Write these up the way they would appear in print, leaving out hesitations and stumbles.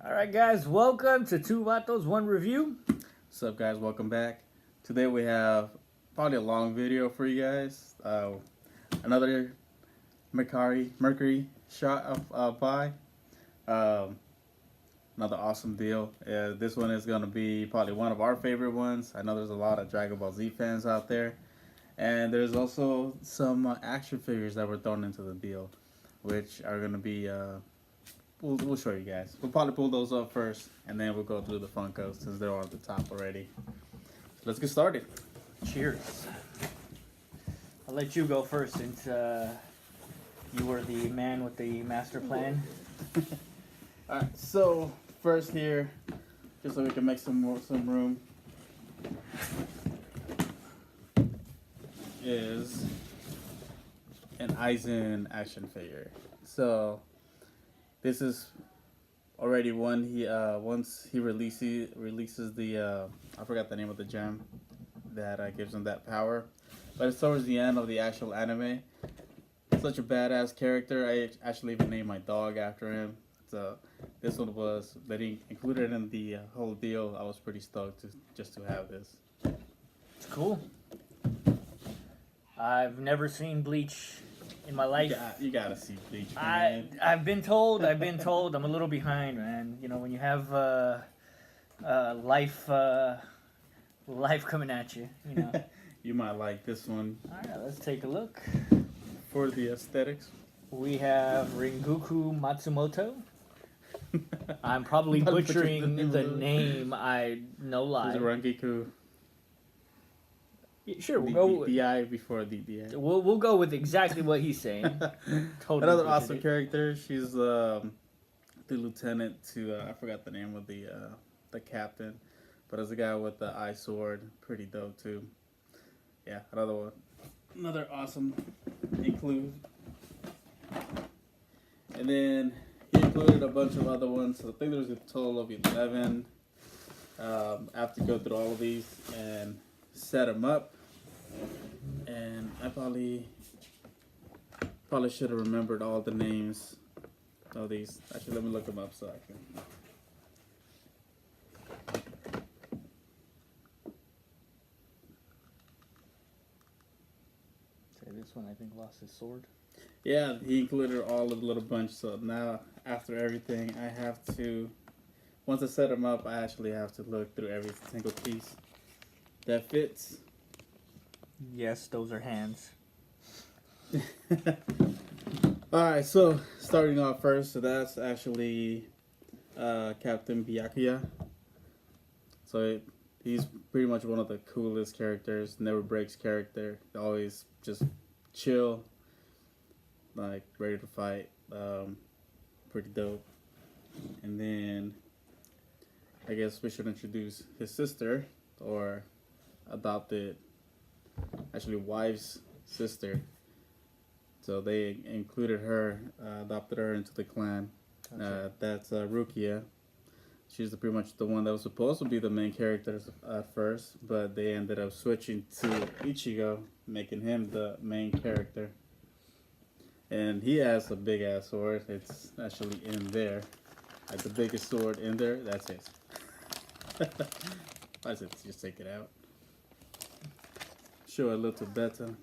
Alright guys, welcome to Two Vatos, One Review. What's up, guys? Welcome back. Today we have probably a long video for you guys. Another Mercury shot of pie. Another awesome deal. This one is going to be probably one of our favorite ones. I know there's a lot of Dragon Ball Z fans out there. And there's also some action figures that were thrown into the deal, which are going to be... We'll show you guys. We'll probably pull those up first, and then we'll go through the Funkos since they're on the top already. Let's get started. Cheers. I'll let you go first since you were the man with the master plan. Alright, so first here, just so we can make some room, is an Aizen action figure. So this is already one he once he releases the I forgot the name of the gem that gives him that power, but it's towards the end of the actual anime. Such a badass character. I actually even named my dog after him. So this one was that he included in the whole deal. I was pretty stoked just to have this. It's cool. I've never seen Bleach in my life. You gotta see Bleach, man. I've been told. I'm a little behind, man. You know, when you have life coming at you, you know. You might like this one. All right, let's take a look. For the aesthetics, we have Ringoku Matsumoto. I'm probably butchering the name. No lie. It's Rangiku. Yeah, sure, we'll go. The I before the I. We'll go with exactly what he's saying. Totally. Another awesome character. She's the lieutenant to I forgot the name of the captain, but it's a guy with the eye sword. Pretty dope too. Yeah, another one. Another awesome include. And then he included a bunch of other ones. So I think there's a total of 11. I have to go through all of these and set them up, and I probably should have remembered all the names of these. Actually, let me look them up so I can. Okay, this one I think lost his sword. Yeah, he included all of the little bunch. So now, after everything, I have to. Once I set them up, I actually have to look through every single piece that fits. Yes, those are hands. Alright, so starting off first, so that's actually Captain Byakuya. So he's pretty much one of the coolest characters, never breaks character, always just chill, like ready to fight. Pretty dope. And then I guess we should introduce his sister, or adopted, actually wife's sister. So they included her, adopted her into the clan. That's Rukia. She's pretty much the one that was supposed to be the main character at first, but they ended up switching to Ichigo, making him the main character. And he has a big ass sword. It's actually in there. Like the biggest sword in there, that's his. Why does it just take it out? Show a little better.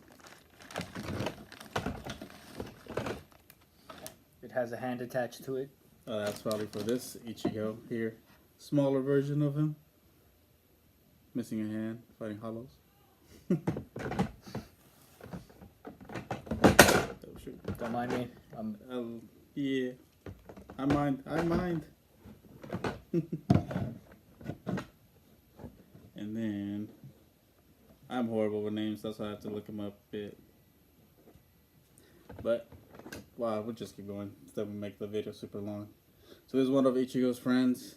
It has a hand attached to it. That's probably for this Ichigo here. Smaller version of him. Missing a hand, fighting hollows. Oh, shoot. Don't mind me. Yeah. I mind. And then I'm horrible with names, that's why I have to look them up a bit. But wow, we'll just keep going. Instead we make the video super long. So this is one of Ichigo's friends.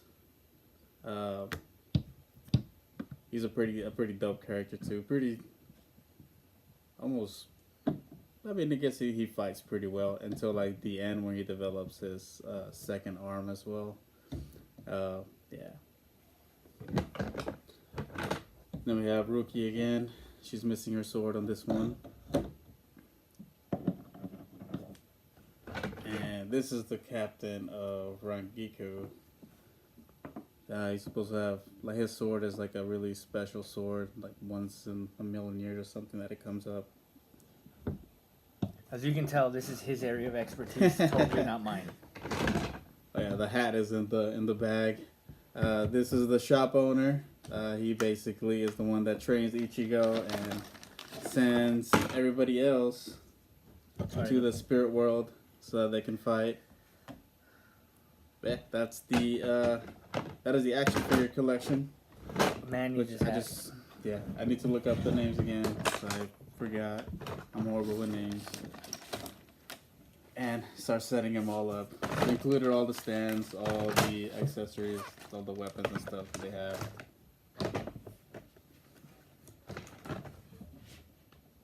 He's a pretty dope character too. Pretty almost. I mean, I guess he fights pretty well until like the end when he develops his second arm as well. Yeah. Then we have Ruki again. She's missing her sword on this one. And this is the captain of Rangiku. He's supposed to have like his sword is like a really special sword, like once in a million years or something that it comes up. As you can tell, this is his area of expertise, totally not mine. Oh yeah, the hat is in the bag. This is the shop owner. He basically is the one that trains Ichigo and sends everybody else to the spirit world so that they can fight. Yeah, that is the action figure collection. Man, Which I need to look up the names again. So I forgot. I'm horrible with names. And start setting them all up. We included all the stands, all the accessories, all the weapons and stuff that they have.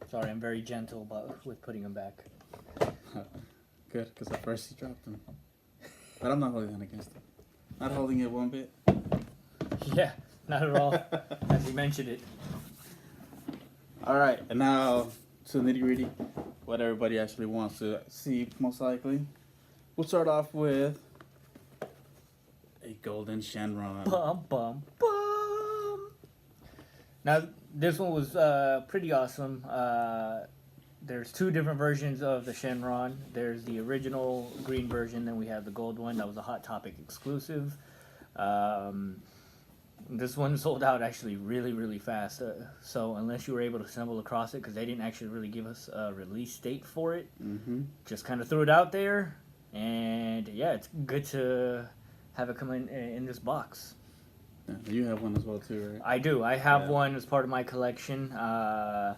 Sorry, I'm very gentle with putting them back. Good, because at first he dropped them. But I'm not holding it against him. Not holding it one bit. Yeah, not at all. As he mentioned it. Alright, and now to the nitty gritty. What everybody actually wants to see, most likely. We'll start off with a golden Shenron. Bum, bum, bum. Now, this one was pretty awesome. There's two different versions of the Shenron. There's the original green version, then we have the gold one. That was a Hot Topic exclusive. This one sold out actually really, really fast. So unless you were able to stumble across it, because they didn't actually really give us a release date for it, just kind of threw it out there. And yeah, it's good to have it come in this box. Yeah, you have one as well too, right? I do. I have one as part of my collection. I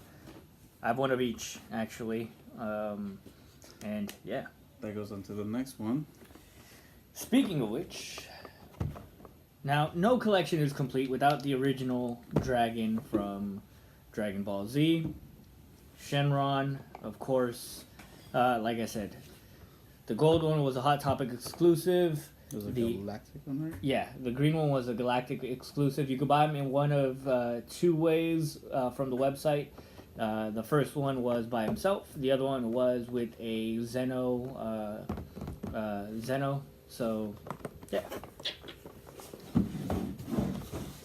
have one of each, actually. And yeah. That goes on to the next one. Speaking of which, now no collection is complete without the original dragon from Dragon Ball Z. Shenron, of course. Like I said, the gold one was a Hot Topic exclusive. It was a galactic one, right? Yeah, the green one was a galactic exclusive. You could buy them in one of two ways from the website. The first one was by himself. The other one was with a Zeno. So, yeah.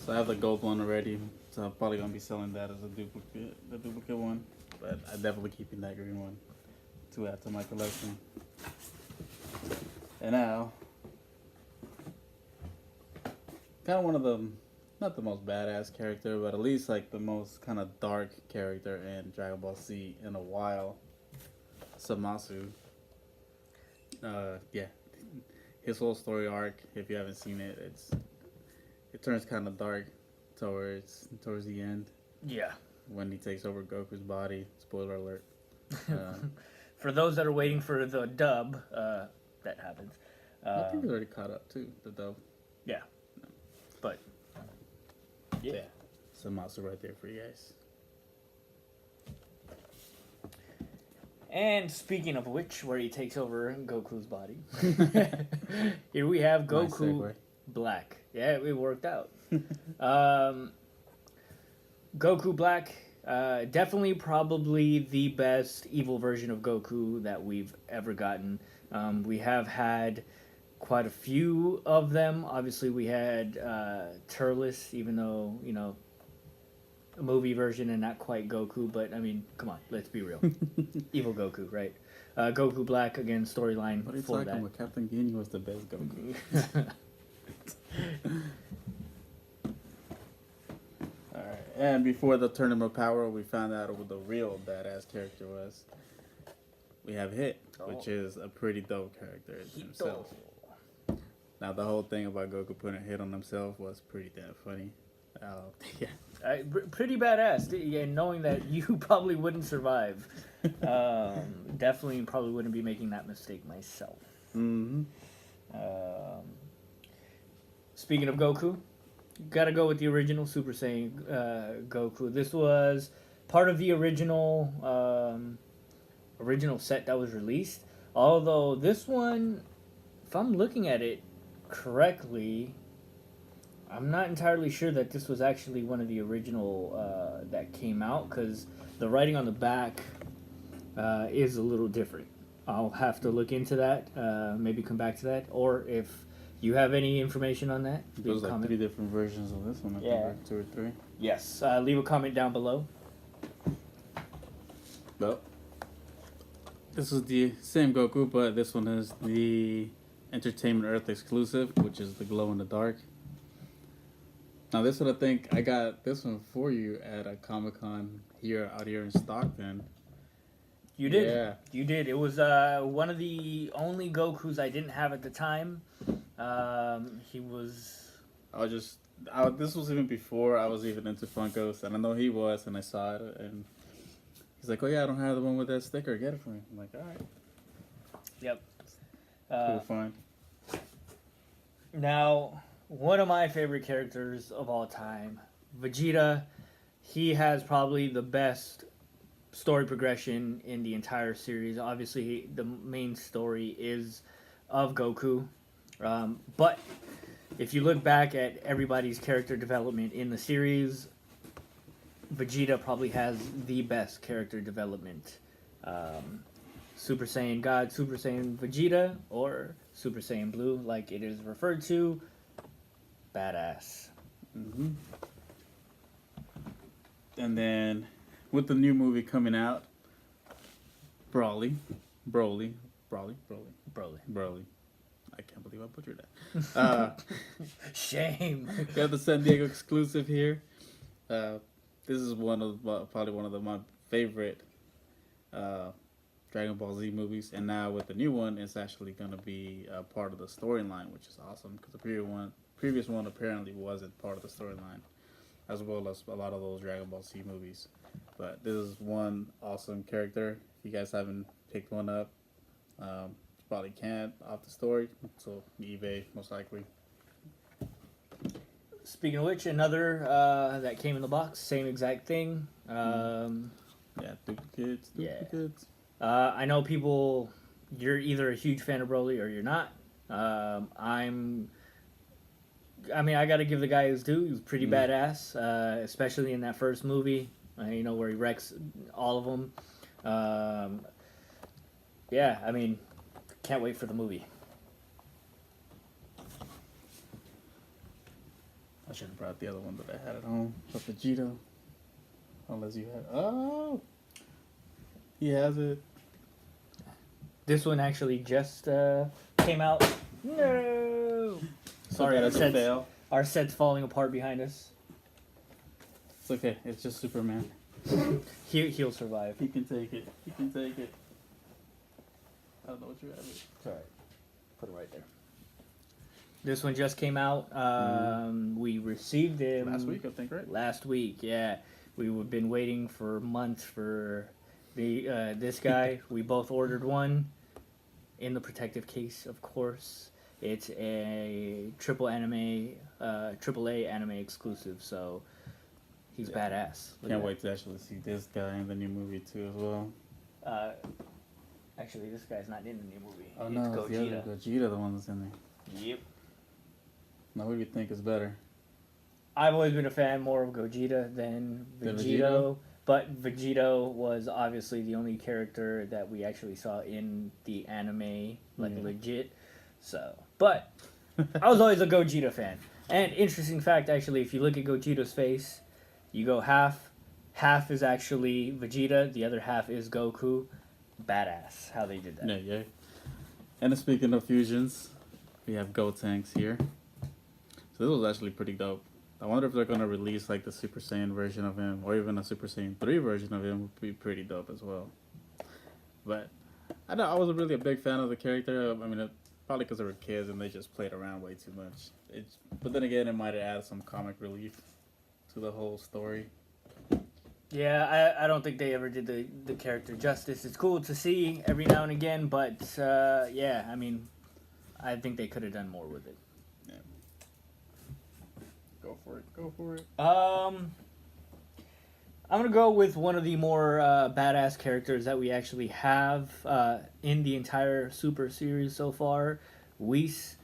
So I have the gold one already. So I'm probably gonna be selling that as the duplicate one. But I'm definitely keeping that green one to add to my collection. And now, kind of one of the, not the most badass character, but at least like the most kind of dark character in Dragon Ball Z in a while. Zamasu. Yeah, his whole story arc. If you haven't seen it, it turns kind of dark towards the end. Yeah. When he takes over Goku's body. Spoiler alert. For those that are waiting for the dub, that happens. I think it's already caught up too. The dub. Yeah. No. But yeah. Zamasu right there for you guys. And speaking of which, where he takes over Goku's body, here we have Goku Nice Black. Yeah, it worked out. Goku Black, definitely probably the best evil version of Goku that we've ever gotten. We have had quite a few of them. Obviously, we had Turles, even though, you know, a movie version and not quite Goku, but I mean, come on, let's be real. Evil Goku, right? Goku Black, again, storyline What are you for talking about? Captain Ginyu was the best Goku. Alright, and before the Tournament of Power, we found out who the real badass character was. We have Hit, which is a pretty dope character himself. Now, the whole thing about Goku putting a hit on himself was pretty damn funny. Yeah. Pretty badass, yeah, knowing that you probably wouldn't survive. Definitely probably wouldn't be making that mistake myself. Mm-hmm. Speaking of Goku, gotta go with the original Super Saiyan Goku. This was part of the original set that was released. Although this one, if I'm looking at it correctly, I'm not entirely sure that this was actually one of the original that came out, because the writing on the back is a little different. I'll have to look into that, maybe come back to that. Or if You have any information on that? There's like 3 different versions of this one. I Yeah. think, 2 or 3. Yes. Leave a comment down below. Well, this is the same Goku, but this one is the Entertainment Earth exclusive, which is the glow in the dark. Now, this one, I think I got this one for you at a Comic-Con out here in Stockton. You did. Yeah. You did. It was one of the only Gokus I didn't have at the time. He was. This was even before I was even into Funkos, and I know he was, and I saw it, and he's like, "Oh yeah, I don't have the one with that sticker. Get it for me." I'm like, "All right." Yep. Cool, fine. Now, one of my favorite characters of all time, Vegeta. He has probably the best story progression in the entire series. Obviously, the main story is of Goku. But if you look back at everybody's character development in the series, Vegeta probably has the best character development. Super Saiyan God, Super Saiyan Vegeta, or Super Saiyan Blue, like it is referred to. Badass. Mm-hmm. And then, with the new movie coming out, Broly. I can't believe I butchered that. Shame. We have the San Diego exclusive here. This is probably one of my favorite Dragon Ball Z movies, and now with the new one, it's actually going to be part of the storyline, which is awesome because the previous one apparently wasn't part of the storyline, as well as a lot of those Dragon Ball Z movies. But this is one awesome character. If you guys haven't picked one up, probably can't off the story, so eBay most likely. Speaking of which, another that came in the box, same exact thing. Yeah, duplicates. I know people, you're either a huge fan of Broly or you're not. I got to give the guy his due. He was pretty badass, especially in that first movie, where he wrecks all of them. Can't wait for the movie. I should have brought the other one that I had at home, the Vegeta. Unless you had. Oh! He has it. This one actually just came out. No! Sorry, our set's falling apart behind us. It's okay. It's just Superman. He'll survive. He can take it. I don't know what you have. It's alright. Put it right there. This one just came out. We received it last week, I think, right? Last week, yeah. We've been waiting for months for this guy. We both ordered one in the protective case, of course. It's a AAA anime exclusive, so he's badass. Can't wait to actually see this guy in the new movie too, as well. Actually, this guy's not in the new movie. Oh it's no, Gogeta. the other Gogeta, the one that's in there. Yep. Now, who do you think is better? I've always been a fan more of Gogeta than Vegito, but Vegito was obviously the only character that we actually saw in the anime, legit. So, but I was always a Gogeta fan. And interesting fact, actually, if you look at Gogeta's face, you go half is actually Vegeta, the other half is Goku. Badass how they did that. Yeah. And speaking of fusions, we have Gotenks here. So this was actually pretty dope. I wonder if they're going to release like the Super Saiyan version of him, or even a Super Saiyan 3 version of him would be pretty dope as well. But I wasn't really a big fan of the character. Probably because they were kids and they just played around way too much. But then again, it might have added some comic relief to the whole story. Yeah, I don't think they ever did the character justice. It's cool to see every now and again, but I think they could have done more with it. Yeah. Go for it. I'm gonna go with one of the more badass characters that we actually have in the entire Super series so far, Whis.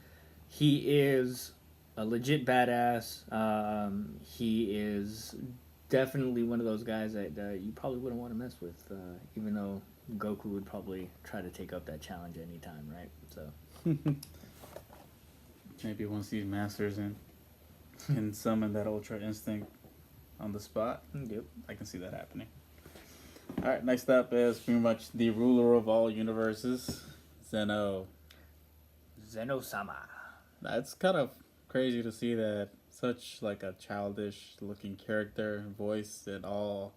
He is a legit badass. He is definitely one of those guys that you probably wouldn't want to mess with, even though Goku would probably try to take up that challenge anytime, right? So Maybe once he masters and can summon that Ultra Instinct on the spot. Yep. I can see that happening. Alright, next up is pretty much the ruler of all universes, Zeno. Zeno-sama. That's kind of crazy to see that such like a childish looking character, voice, and all.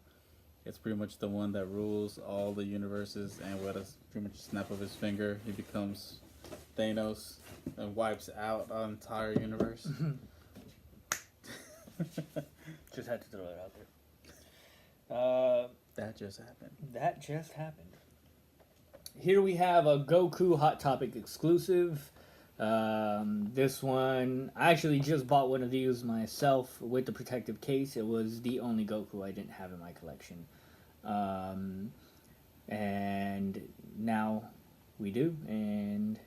It's pretty much the one that rules all the universes, and with a pretty much snap of his finger, he becomes Thanos and wipes out our entire universe. Just had to throw it out there. That just happened. That just happened. Here we have a Goku Hot Topic exclusive. This one, I actually just bought one of these myself with the protective case. It was the only Goku I didn't have in my collection. And now we do, and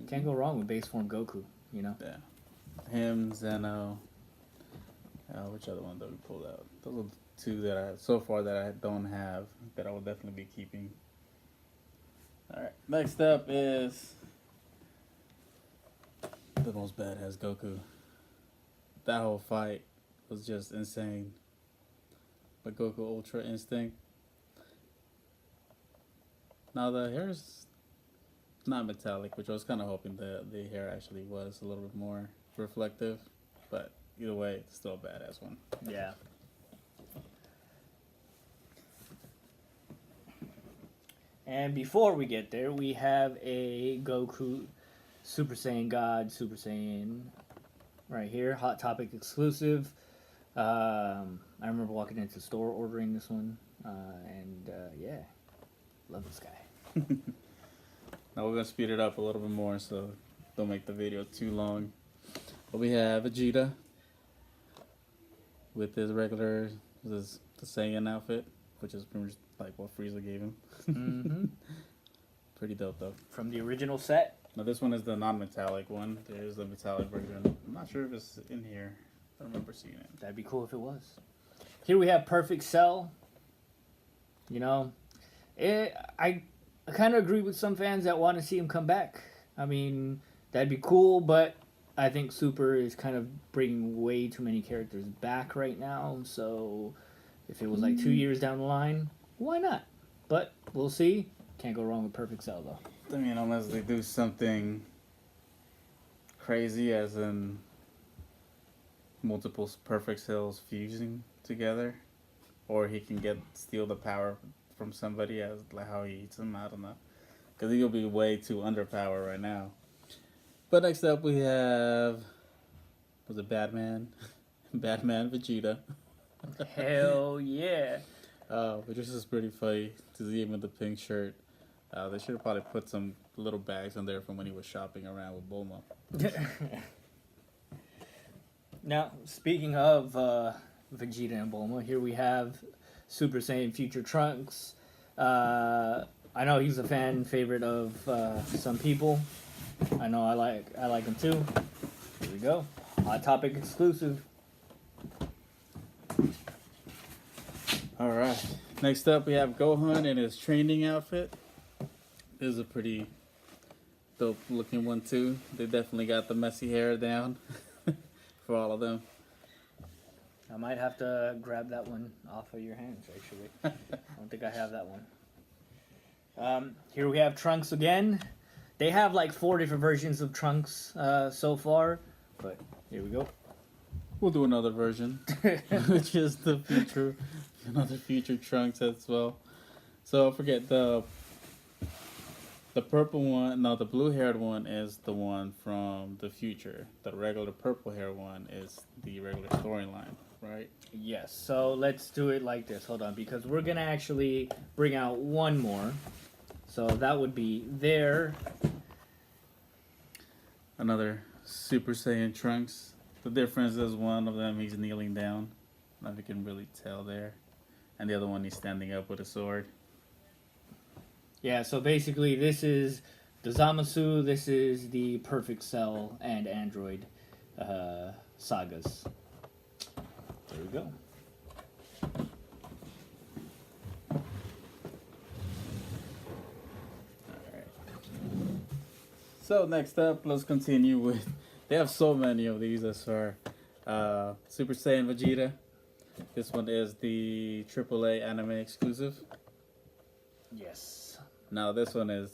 can't go wrong with base form Goku, you know? Yeah. Him, Zeno. Which other one that we pulled out? Those are the two that I so far that I don't have that I will definitely be keeping. Alright, next up is the most badass Goku. That whole fight was just insane. But Goku Ultra Instinct. Now the hair's not metallic, which I was kind of hoping the hair actually was a little bit more reflective. But either way, it's still a badass one. Yeah. And before we get there, we have a Goku Super Saiyan God, Super Saiyan right here, Hot Topic exclusive. I remember walking into the store ordering this one, and yeah, love this guy. Now we're gonna speed it up a little bit more, so don't make the video too long. But we have Vegeta with his regular, the Saiyan outfit, which is pretty much like what Frieza gave him. Mm-hmm. Pretty dope though. From the original set. Now this one is the non-metallic one. There's the metallic version. I'm not sure if it's in here. I don't remember seeing it. That'd be cool if it was. Here we have Perfect Cell. You know, I kind of agree with some fans that want to see him come back. I mean, that'd be cool, but I think Super is kind of bringing way too many characters back right now. So if it was like 2 years down the line, why not? But we'll see. Can't go wrong with Perfect Cell, though. I mean, unless they do something crazy, as in multiple perfect cells fusing together, or he can steal the power from somebody, as like how he eats them. I don't know, because he'll be way too underpowered right now. But next up we have, was it Batman? Batman Vegeta. Hell yeah. But this is pretty funny to see him with the pink shirt. They should have probably put some little bags on there from when he was shopping around with Bulma. Now, speaking of Vegeta and Bulma, here we have Super Saiyan Future Trunks. I know he's a fan favorite of some people. I know I like him too. Here we go. Hot Topic exclusive. Alright. Next up we have Gohan in his training outfit. This is a pretty dope looking one too. They definitely got the messy hair down for all of them. I might have to grab that one off of your hands, actually. I don't think I have that one. Here we have Trunks again. They have like 4 different versions of Trunks so far, but here we go. We'll do another version, which is another future Trunks as well. So forget the purple one. No, the blue-haired one is the one from the future. The regular purple-haired one is the regular storyline, right? Yes, so let's do it like this. Hold on, because we're going to actually bring out one more. So that would be there. Another Super Saiyan Trunks. The difference is one of them, he's kneeling down. I don't know if you can really tell there. And the other one, he's standing up with a sword. Yeah, so basically this is the Zamasu, this is the Perfect Cell and Android sagas. There we go. So next up, let's continue with They have so many of these. As for Super Saiyan Vegeta. This one is the AAA anime exclusive. Yes. Now this one is,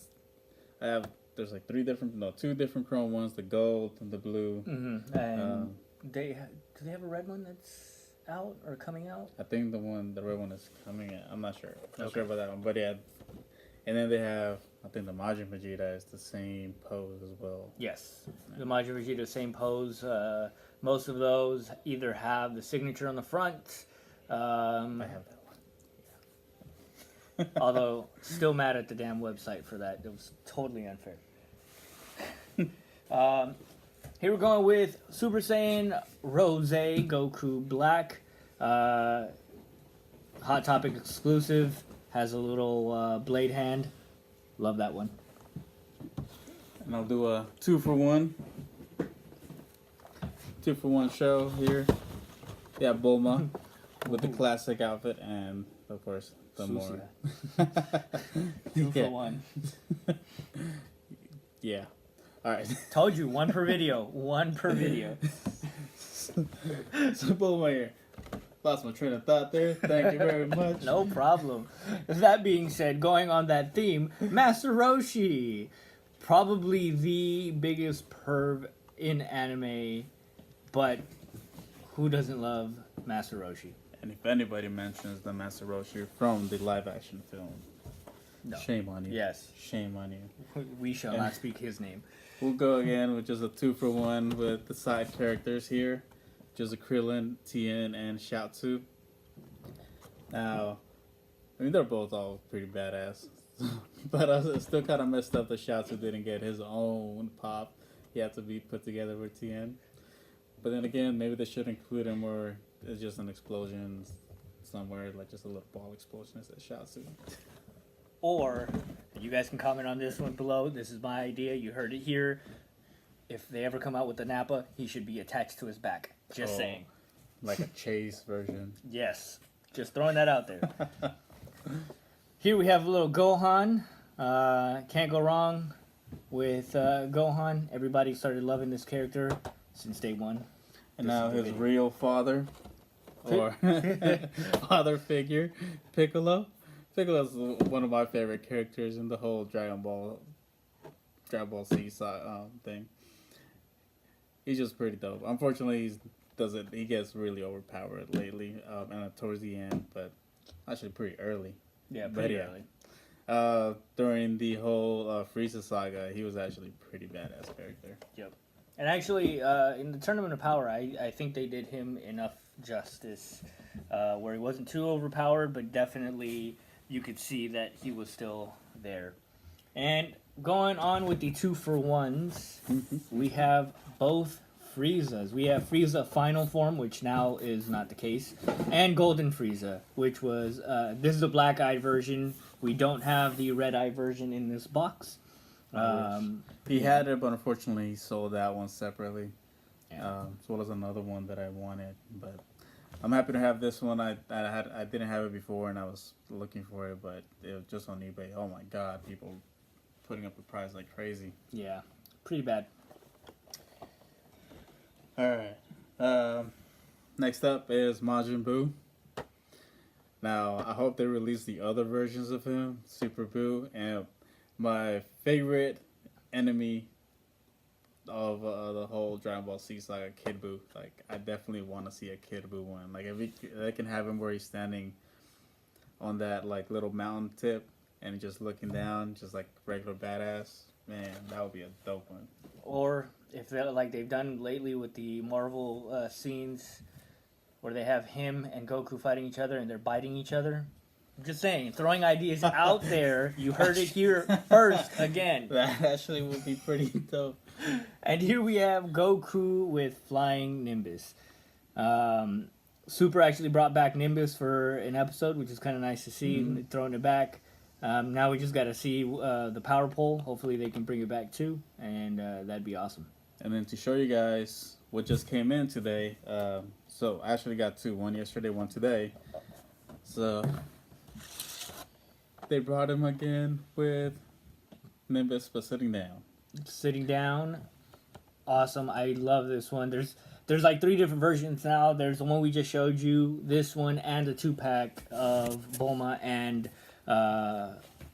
there's like two different chrome ones: the gold and the blue. Mm-hmm. And do they have a red one that's out or coming out? I think the red one is coming in. I'm not sure. Not sure about that one, but yeah. And then they have, I think the Majin Vegeta is the same pose as well. Yes, the Majin Vegeta, same pose. Most of those either have the signature on the front. I have that one. Although, still mad at the damn website for that. It was totally unfair. Here we're going with Super Saiyan Rose Goku Black. Hot Topic exclusive. Has a little blade hand. Love that one. And I'll do a 2-for-1. 2-for-1 show here. Yeah, Bulma with the classic outfit and, of course, the more. 2 for 1. Yeah. All right. Told you, one per video. One per video. So Bulma here. Lost my train of thought there. Thank you very much. No problem. That being said, going on that theme, Master Roshi. Probably the biggest perv in anime, but who doesn't love Master Roshi? And if anybody mentions the Master Roshi from the live action film, No. shame on you. Yes. Shame on you. We shall not speak his name. We'll go again with just a 2-for-1 with the side characters here. Just a Krillin, Tien, and Shiatsu. Now, I mean, they're both all pretty badass. But I was still kind of messed up that Shiatsu didn't get his own pop. He had to be put together with Tien. But then again, maybe they should include him where it's just an explosion somewhere, like just a little ball explosion instead of Shiatsu. Or, you guys can comment on this one below. This is my idea. You heard it here. If they ever come out with the Nappa, he should be attached to his back. Just saying. Like a chase version. Yes. Just throwing that out there. Here we have a little Gohan. Can't go wrong with Gohan. Everybody started loving this character since day one. And now his real father, or father figure, Piccolo. Piccolo's one of my favorite characters in the whole Dragon Ball Z thing. He's just pretty dope. Unfortunately, he gets really overpowered lately, and towards the end, but actually pretty early. Yeah, pretty early. During the whole Frieza saga, he was actually a pretty badass character. Yep. And actually, in the Tournament of Power, I think they did him enough justice, where he wasn't too overpowered, but definitely you could see that he was still there. And going on with the 2-for-1s, we have both Friezas. We have Frieza Final Form, which now is not the case, and Golden Frieza, which was, this is a black-eyed version. We don't have the red-eye version in this box. He had it, but unfortunately he sold that one separately, Yeah. as well as another one that I wanted. But I'm happy to have this one. I didn't have it before, and I was looking for it, but it was just on eBay. Oh my God, people putting up the price like crazy. Yeah, pretty bad. All right. Next up is Majin Buu. Now, I hope they release the other versions of him, Super Buu, and my favorite enemy of the whole Dragon Ball Z saga, Kid Buu. Like, I definitely want to see a Kid Buu one. Like, if they can have him where he's standing on that like little mountain tip and just looking down, just like regular badass, man, that would be a dope one. Or if they're like they've done lately with the Marvel scenes where they have him and Goku fighting each other and they're biting each other. I'm just saying, throwing ideas out there. You heard it here first again. That actually would be pretty dope. And here we have Goku with Flying Nimbus. Super actually brought back Nimbus for an episode, which is kind of nice to see, throwing it back. Now we just got to see the power pole. Hopefully they can bring it back too, and that'd be awesome. And then to show you guys what just came in today, so I actually got two, one yesterday, one today. So they brought him again with Nimbus, but sitting down. Sitting down, awesome. I love this one. There's like 3 different versions now. There's the one we just showed you, this one, and a 2-pack of Bulma and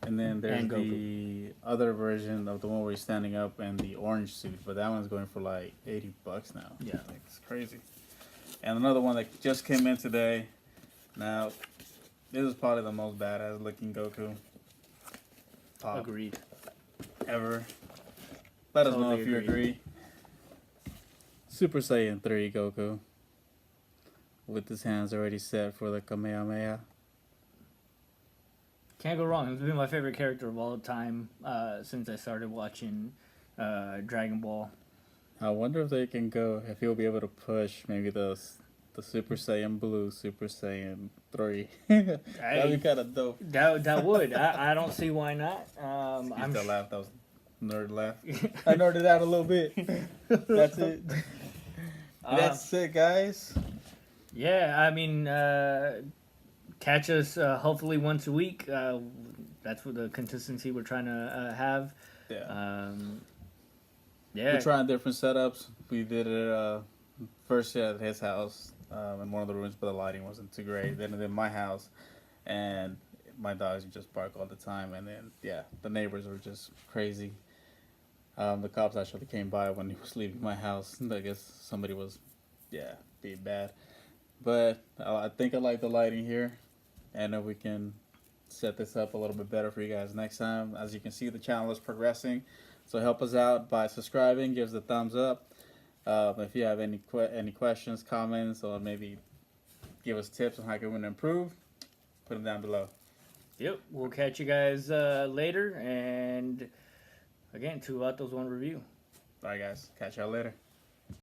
And then there's and Goku. the other version of the one where he's standing up and the orange suit, but that one's going for like $80 now. Yeah. Like, it's crazy. And another one that just came in today. Now, this is probably the most badass looking Goku pop Agreed. ever. Let us know Totally if you agree. Super Saiyan 3 Goku. With his hands already set for the Kamehameha. Can't go wrong. He's been my favorite character of all time since I started watching Dragon Ball. I wonder if they can go, if he'll be able to push maybe the Super Saiyan Blue, Super Saiyan 3. That'd be kind of dope. That would. I don't see why not. I'm still laugh. That was nerd laugh. I nerded out a little bit. That's it. That's it, guys. Yeah, I mean, catch us hopefully once a week. That's what the consistency we're trying to have. Yeah. Yeah. We're trying different setups. We did it first at his house in one of the rooms, but the lighting wasn't too great. Then in my house, and my dogs just bark all the time. And then, yeah, the neighbors were just crazy. The cops actually came by when he was leaving my house. I guess somebody was, being bad. But I think I like the lighting here. And if we can set this up a little bit better for you guys next time. As you can see, the channel is progressing. So help us out by subscribing, give us a thumbs up. If you have any questions, comments, or maybe give us tips on how we can improve, put them down below. Yep. We'll catch you guys later. And again, 2 Vatos, 1 review. Bye, guys. Catch y'all later.